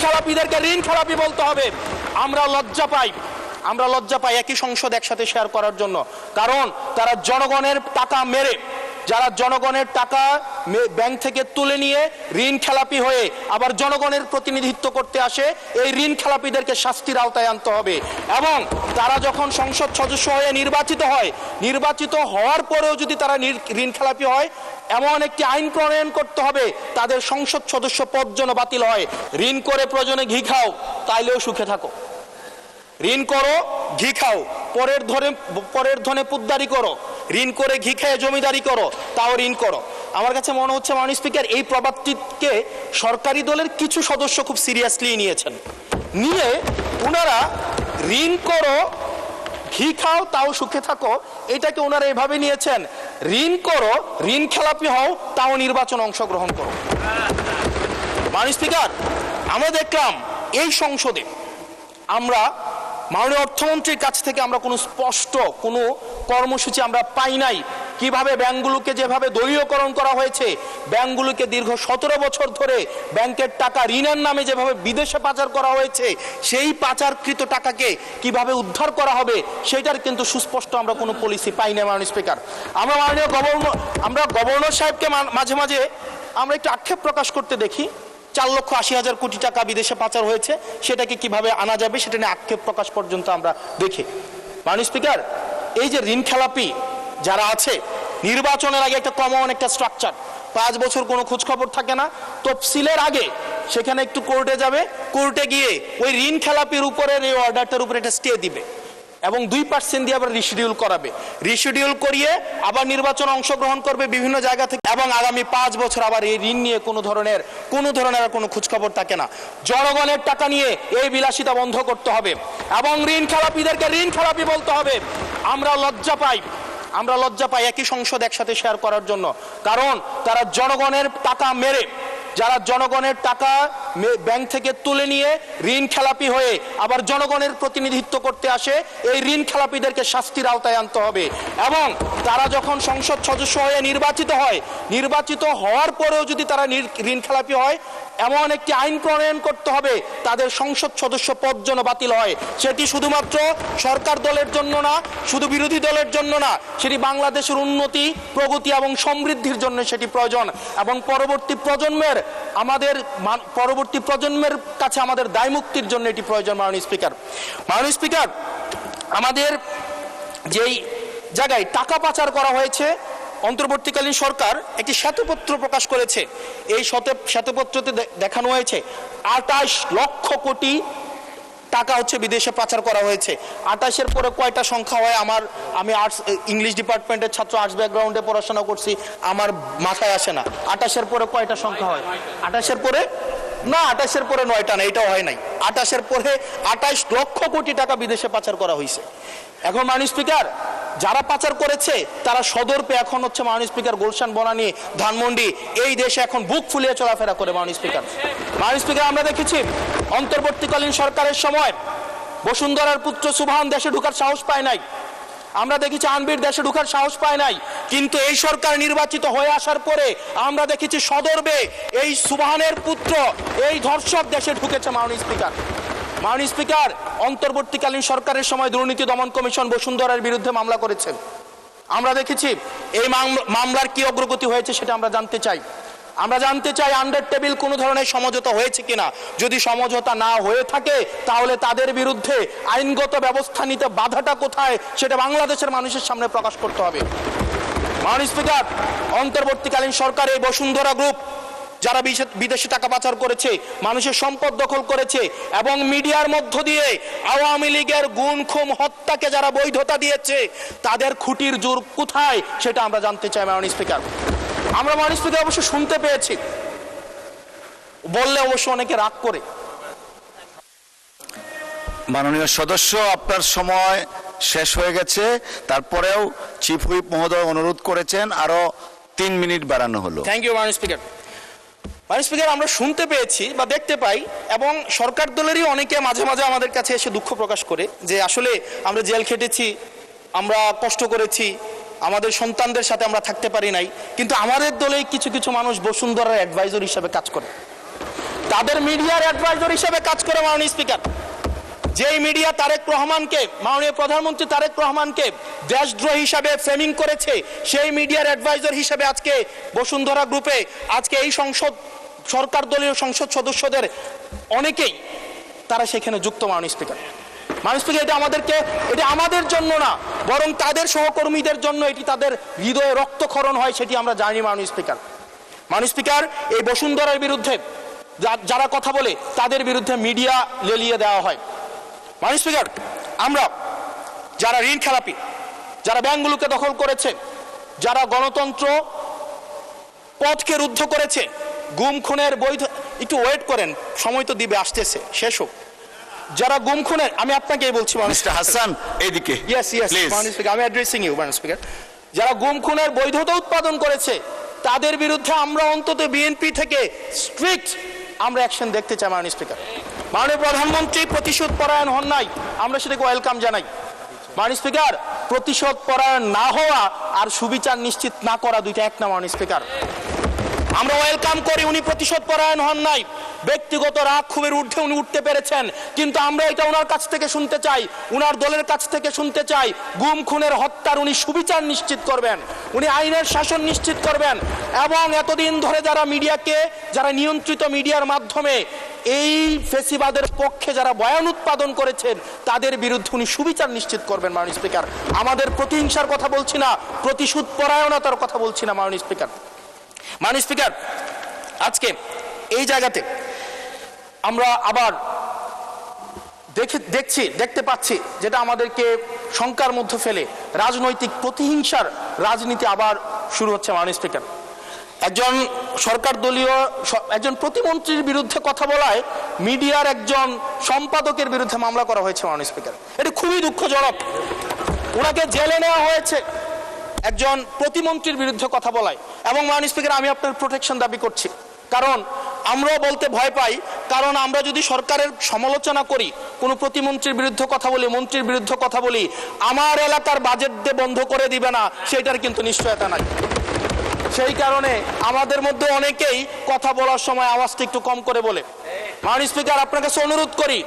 খেলাপিদেরকে ঋণ খেলাপি বলতে হবে। আমরা লজ্জা পাই একই সংসদ একসাথে শেয়ার করার জন্য, কারণ তারা জনগণের টাকা মেরে, যারা জনগণের টাকা ব্যাংক থেকে তুলে নিয়ে ঋণ খেলাপি হয়ে আবার জনগণের প্রতিনিধিত্ব করতে আসে, এই ঋণ খেলাপিদেরকে শাস্তির আওতায় আনতে হবে। এবং তারা যখন সংসদ সদস্য হয়ে নির্বাচিত হওয়ার পরেও যদি তারা ঋণ খেলাপি হয়, এমন একটি আইন প্রণয়ন করতে হবে তাদের সংসদ সদস্য পদ যেন বাতিল হয়। ঋণ করে প্রয়োজনে ঘি খাও, তাইলেও সুখে থাকো। ঋণ করো, ঘি খাও, পরের ধনে পুদ্দারি করো, ঋণ করে ঘি খেয়ে জমিদারি করো, তাও ঋণ করো। আমার কাছে মনে হচ্ছে মাননীয় স্পিকার, এই প্রবাদটিকে সরকারি দলের কিছু সদস্য খুব সিরিয়াসলি নিয়ে ওনারা ঋণ করো, ঘি খাও, তাও সুখে থাকো, এটাকে ওনারা এভাবে নিয়েছেন, ঋণ করো, ঋণ খেলাপি হও, তাও নির্বাচন অংশগ্রহণ করো। মাননীয় স্পিকার, আমরা দেখলাম এই সংসদে আমরা মাননীয় অর্থমন্ত্রীর কাছ থেকে আমরা কোনো স্পষ্ট কোনো কর্মসূচি আমরা পাই নাই। কিভাবে ব্যাংকগুলোকে যেভাবে দলীয়করণ করা হয়েছে, ব্যাংকগুলোকে দীর্ঘ 17 বছর ধরে ব্যাংকের টাকা ঋণের নামে যেভাবে বিদেশে পাচার করা হয়েছে, সেই পাচারকৃত টাকাকে কিভাবে উদ্ধার করা হবে সেটার কিন্তু সুস্পষ্ট আমরা কোনো পলিসি পাই না। মাননীয় স্পিকার, আমরা গভর্নর সাহেবকে মাঝে মাঝে আমরা একটু আক্ষেপ প্রকাশ করতে দেখি, 4,80,000 কোটি টাকা বিদেশে পাচার হয়েছে, সেটাকে কিভাবে আনা যাবে সেটা নিয়ে আক্ষেপ প্রকাশ পর্যন্ত আমরা দেখি। মাননীয় স্পিকার, এই যে ঋণ খেলাপি যারা আছে, নির্বাচনের আগে একটা কমন একটা স্ট্রাকচার, 5 বছর কোনো খোঁজখবর থাকে না, তফসিলের আগে সেখানে একটু কোর্টে যাবে, কোর্টে গিয়ে ওই ঋণ খেলাপির উপরের এই অর্ডারটার উপরে একটা স্টে দিবে এবং 2% দিয়ে আবার রিশিডিউল করাবে, রিশিডিউল করিয়ে আবার নির্বাচন অংশগ্রহণ করবে বিভিন্ন জায়গা থেকে, এবং আগামী 5 বছর আবার এই ঋণ নিয়ে কোনো ধরনের আর কোনো খোঁজখবর থাকে না। জনগণের টাকা নিয়ে এই বিলাসিতা বন্ধ করতে হবে এবং ঋণ খেলাপিদেরকে ঋণ খেলাপি বলতে হবে। আমরা লজ্জা পাই একই সংসদ একসাথে শেয়ার করার জন্য, কারণ তারা জনগণের টাকা মেরে, যারা জনগণের টাকা ব্যাংক থেকে তুলে নিয়ে ঋণ খেলাপি হয়ে আবার জনগণের প্রতিনিধিত্ব করতে আসে, এই ঋণ খেলাপিদেরকে শাস্তির আওতায় আনতে হবে। এবং তারা যখন সংসদ সদস্য হয়ে নির্বাচিত হওয়ার পরেও যদি তারা ঋণ খেলাপি হয়, এমন একটি আইন প্রণয়ন করতে হবে তাদের সংসদ সদস্য পদ যেন বাতিল হয়। সেটি শুধুমাত্র সরকার দলের জন্য না, শুধু বিরোধী দলের জন্য না, সেটি বাংলাদেশের উন্নতি, প্রগতি এবং সমৃদ্ধির জন্য সেটি প্রয়োজন এবং পরবর্তী প্রজন্মের কাছে আমাদের দায় মুক্তির জন্য এটি প্রয়োজন। মাননীয় স্পিকার, আমাদের যেই জায়গায় টাকা পাচার করা হয়েছে, অন্তর্বর্তীকালীন সরকার একটি শ্বেতপত্র প্রকাশ করেছে। এই শ্বেতপত্রতে দেখানো হয়েছে 28 লক্ষ কোটি টাকা হচ্ছে বিদেশে পাচার করা হয়েছে। 28-এর পরে কয়টা সংখ্যা হয়, আমি ইংলিশ ডিপার্টমেন্টের ছাত্র, আর্টস ব্যাকগ্রাউন্ডে পড়াশোনা করছি, আমার মাথায় আসে না। 28-এর পরে কয়টা সংখ্যা হয়? 28-এর পরে 9টা না, এটাও হয় নাই। 28-এর পরে 28 লক্ষ কোটি টাকা বিদেশে পাচার করা হয়েছে। এখন মাননীয় স্পিকার, যারা পাচার করেছে তারা সদর পেয়ে এখন হচ্ছে মাননীয় স্পিকার গুলশান, বনানী, ধানমন্ডি, এই দেশে এখন বুক ফুলিয়ে চলাফেরা করে। মাননীয় স্পিকার, আমরা দেখেছি অন্তর্বর্তীকালীন সরকারের সময় বসুন্ধরার পুত্র সুবহান দেশে ঢোকার সাহস পায় নাই, আমরা দেখেছি আনবির দেশে ঢোকার সাহস পায় নাই, কিন্তু এই সরকার নির্বাচিত হয়ে আসার পরে আমরা দেখেছি সদর্বে এই সুবহানের পুত্র, এই ধর্ষক দেশে ঢুকেছে। মাননীয় স্পিকার, অন্তর্বর্তীকালীন সরকারের সময় দুর্নীতি দমন কমিশন বসুন্ধরার বিরুদ্ধে মামলা করেছে। আমরা দেখেছি এই মামলার কি অগ্রগতি হয়েছে সেটা আমরা জানতে চাই। আন্ডার টেবিল কোনো ধরনের সমঝোতা হয়েছে কিনা, যদি সমঝোতা না হয়ে থাকে তাহলে তাদের বিরুদ্ধে আইনগত ব্যবস্থা নিতে বাধাটা কোথায় সেটা বাংলাদেশের মানুষের সামনে প্রকাশ করতে হবে। মাননীয় স্পিকার, অন্তর্বর্তীকালীন সরকার এই বসুন্ধরা গ্রুপ যারা বিদেশে টাকা পাচার করেছে, মানুষের সম্পদ দখল করেছে এবং মিডিয়ার মধ্য দিয়ে আওয়ামী লীগের গুম খুন হত্যাকে যারা বৈধতা দিয়েছে, তাদের খুঁটির জোর কোথায় সেটা আমরা জানতে চাই। মাননীয় স্পিকার, আমরা মাননীয় স্পিকার অবশ্য শুনতে পেয়েছি, বললে অবশ্য অনেকে রাগ করে। মাননীয় সদস্য, আপনার সময় শেষ হয়ে গেছে, তারপরেও চিফ হুইপ মহোদয় অনুরোধ করেছেন আরো 3 মিনিট বাড়ানো হলো। থ্যাংক ইউ মাননীয় স্পিকার। মাননীয় স্পিকার, আমরা শুনতে পেয়েছি বা দেখতে পাই এবং সরকার দলেরই অনেকে মাঝে মাঝে আমাদের কাছে এসে দুঃখ প্রকাশ করে যে আসলে আমরা জেল খেটেছি, আমরা কষ্ট করেছি, আমাদের সন্তানদের সাথে আমরা থাকতে পারি নাই, কিন্তু আমাদের দলেই কিছু মানুষ বসুন্ধরার অ্যাডভাইজর হিসেবে কাজ করে। তাদের মিডিয়ার অ্যাডভাইজার হিসেবে কাজ করে মাননীয় স্পিকার। যেই মিডিয়া তারেক রহমানকে, মাননীয় প্রধানমন্ত্রী তারেক রহমানকে দেশদ্রোহী হিসাবে ফ্রেমিং করেছে, সেই মিডিয়ার অ্যাডভাইজার হিসেবে আজকে বসুন্ধরা গ্রুপে আজকে এই সংসদ সরকার দলীয় সংসদ সদস্যদের অনেকেই তারা সেখানে যুক্ত। মাননীয় স্পিকার, মাননীয় স্পিকার, এটা আমাদের জন্য না, বরং তাদের সহকর্মীদের জন্য এটি তাদের হৃদয়ে রক্তক্ষরণ হয়, সেটি আমরা জানি। মাননীয় স্পিকার, মাননীয় স্পিকার, এই বসুন্ধরার বিরুদ্ধে যারা কথা বলে তাদের বিরুদ্ধে মিডিয়া লেলিয়ে দেওয়া হয়। মাননীয় স্পিকার, আমরা যারা ঋণ খেলাপি, যারা ব্যাংকগুলোকে দখল করেছে, যারা গণতন্ত্র পথকে রুদ্ধ করেছে, গুম খুনের বৈধ, একটু ওয়েট করেন, সময় তো দিবে, আসতেছে, শেষ হোক। যারা গুম খুনের, আমি আপনাকেই বলছি মিস্টার হাসান এইদিকে, ইয়েস মাননীয় স্পিকার, আমি অ্যাড্রেসিং ইউ মাননীয় স্পিকার, যারা গুম খুনের বৈধতা উৎপাদন করেছে তাদের বিরুদ্ধে আমরা অন্তত বিএনপি থেকে স্ট্রিক্ট আমরা অ্যাকশন দেখতে চাই। মাননীয় স্পিকার, মাননীয় প্রধানমন্ত্রী প্রতিশোধ পরায়ণ হন নাই, আমরা সেটাকে ওয়েলকাম জানাই। মাননীয় স্পিকার, প্রতিশোধ পরায়ণ না হওয়া আর সুবিচার নিশ্চিত না করা দুইটা এক না। মাননীয় স্পিকার, আমরা ওয়েলকাম করি উনি প্রতিশোধ পরায়ণ হন নাই, ব্যক্তিগত রাগ ক্ষোভের ঊর্ধ্বে উনি উঠতে পেরেছেন, কিন্তু আমরা এটা ওনার কাছ থেকে শুনতে চাই, উনার দলের কাছ থেকে শুনতে চাই, গুম খুনের হত্যার উনি সুবিচার নিশ্চিত করবেন, উনি আইনের শাসন নিশ্চিত করবেন, এবং এতদিন ধরে যারা মিডিয়াকে, যারা নিয়ন্ত্রিত মিডিয়ার মাধ্যমে এই ফেসিবাদের পক্ষে যারা বয়ান উৎপাদন করেছেন তাদের বিরুদ্ধে উনি সুবিচার নিশ্চিত করবেন। মাননীয় স্পিকার, আমাদের প্রতিহিংসার কথা বলছি না, প্রতিশোধ পরায়ণতার কথা বলছি না। মাননীয় স্পিকার, মাননীয় স্পিকার, আজকে এই জায়গাতে আমরা আবার দেখতে পাচ্ছি যেটা আমাদেরকে শঙ্কার মধ্যে ফেলে, রাজনৈতিক প্রতিহিংসার রাজনীতি আবার শুরু হচ্ছে। মাননীয় স্পিকার, একজন সরকার দলীয় একজন প্রতিমন্ত্রীর বিরুদ্ধে কথা বলায় মিডিয়ার একজন সম্পাদকের বিরুদ্ধে মামলা করা হয়েছে। মাননীয় স্পিকার, এটা খুবই দুঃখজনক। ওনাকে জেলে নেওয়া হয়েছে একজন প্রতিমন্ত্রীর বিরুদ্ধে কথা বলায়। এবং মাননীয় স্পিকার, আমি আপনার প্রোটেকশন দাবি করছি, কারণ আমরাও বলতে ভয় পাই, কারণ আমরা যদি সরকারের সমালোচনা করি, কোনো প্রতিমন্ত্রীর বিরুদ্ধে কথা বলি, মন্ত্রীর বিরুদ্ধে কথা বলি, আমার এলাকার বাজেট দিয়ে বন্ধ করে দিবে না সেটার কিন্তু নিশ্চয়তা নাই। সেই কারণে আমাদের মধ্যে অনেকেই কথা বলার সময় আওয়াজটা একটু কম করে বলে। মাননীয় স্পিকার, আপনার কাছে অনুরোধ করি,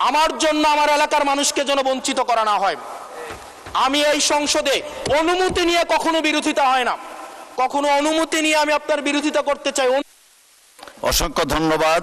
আমার জন্য আমার এলাকার মানুষকে যেন বঞ্চিত করা না হয়। আমি এই সংসদে অনুমতি নিয়ে কখনো বিরোধিতা হয় না, কখনো অনুমতি নিয়ে আমি আপনার বিরোধিতা করতে চাই। অসংখ্য ধন্যবাদ।